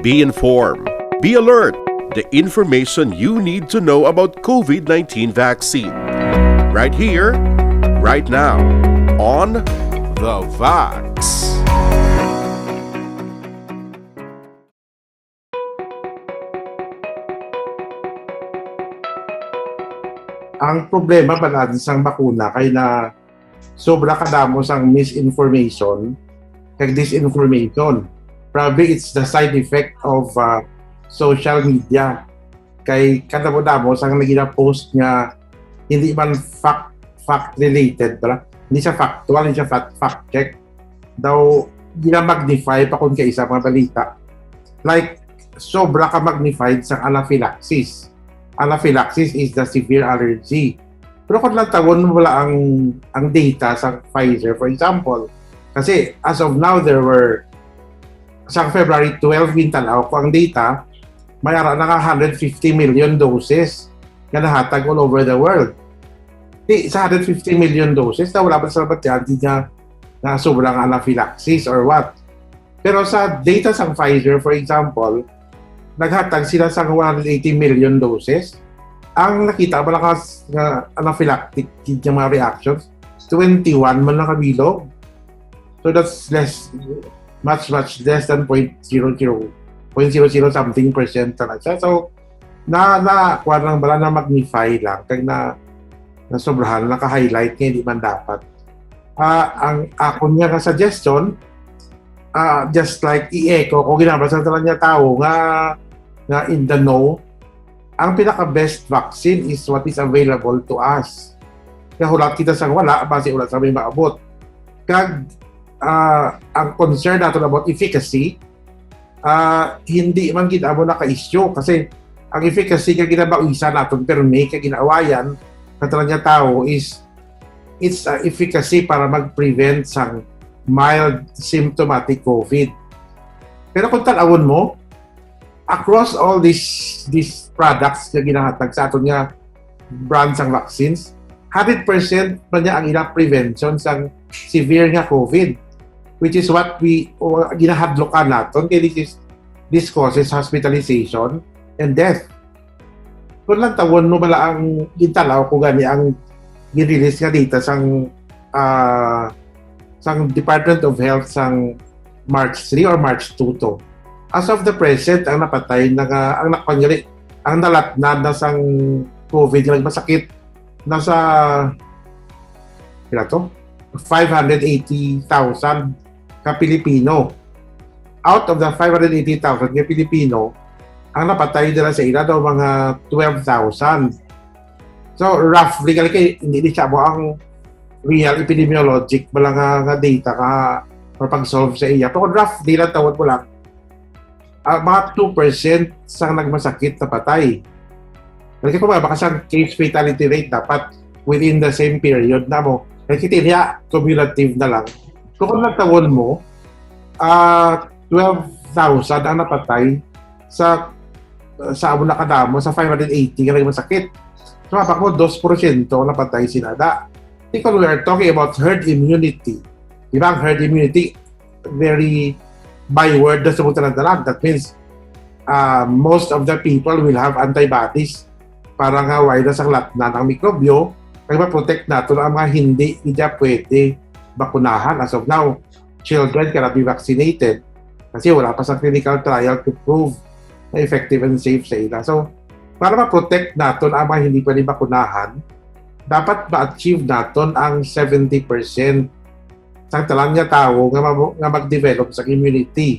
Be informed. Be alert. The information you need to know about COVID-19 vaccine. Right here, right now, on The Vax. Ang problema palagi sa bakuna kay na sobra kadamo sang misinformation kag disinformation. Probably it's the side effect of social media. Kay kadamo-damo sang nagina-post nga hindi man fact related, pala. Hindi siya factual, hindi siya fact check. Daw gina-magnify pa kung kaisa mga balita. Like sobra ka magnified sa anaphylaxis. Anaphylaxis is the severe allergy. Pero kung lang tawon wala ang data sa Pfizer, for example. Kasi as of now, there were sa February 12, wintanaw ko ang data, may ara na 150 million doses na nahatag all over the world. Sa 150 million doses, na wala pa sa labat yan, hindi na sobrang anaphylaxis or what. Pero sa data sa Pfizer, for example, naghatag sila sa 180 million doses. Ang nakita malakas na anaphylactic yung mga reactions, 21 man lang kabilog. So that's much less than 0.00 something percent talaga. So kuha lang bala na magnify lang kag na sobrahan naka-highlight nga hindi man dapat. Ang ako niya ka suggestion, just like i-echo ko ginabasa talaga niya tao nga in the know, ang pinaka-best vaccine is what is available to us. Kaya hulat kita sa wala, base ulat sa may maabot. Kag ang concern natin about efficacy, hindi man kita mo naka-issue kasi ang efficacy kag ginabawisan natin pero may kag ginaawayan na talaga tao is it's efficacy para mag-prevent sang mild symptomatic COVID. Pero kung talawon mo, across all these products na ginahatag sa aton nga brands ang vaccines, 100% pa niya ang ilang prevention sa severe nga COVID, which is what we ginahadlokan naton kaya this causes hospitalization and death. Kung lang tawon mo bala ang gintalaw ko gani ang gin-release nga data sang Department of Health sang March 3 or March 2 to. As of the present, ang napatay, ang napangyari, ang nalatnad na sang COVID, yung masakit, nasa 580,000 ka Pilipino. Out of the 580,000 ka Pilipino, ang napatay nila sa ila daw mga 12,000. So, roughly, hindi siya mo ang real epidemiologic, wala nga data ka or pag-solve sa iya. Pero roughly lang tawad mo lang, mga 2% sa nagmasakit na patay. Kasi kung baka sa case fatality rate dapat within the same period na mo. Kasi niya cumulative na lang. Kung nagtawon mo, 12,000 ang napatay sa abo na kadamo sa 580 nga nagmasakit. So mapak mo 2% ang napatay sinada. Because we are talking about herd immunity. Diba ang herd immunity very byword na sumutan ng dalag. That means most of the people will have antibodies para nga virus ang latnan ng mikrobyo kaya ma-protect natin ang mga hindi pwede bakunahan. As of now, children cannot be vaccinated kasi wala pa sa clinical trial to prove na effective and safe sa ila. So, para ma-protect natin ang mga hindi pwede bakunahan, dapat ma-achieve natin ang 70% sa talang niya tao nga mag-develop sa immunity.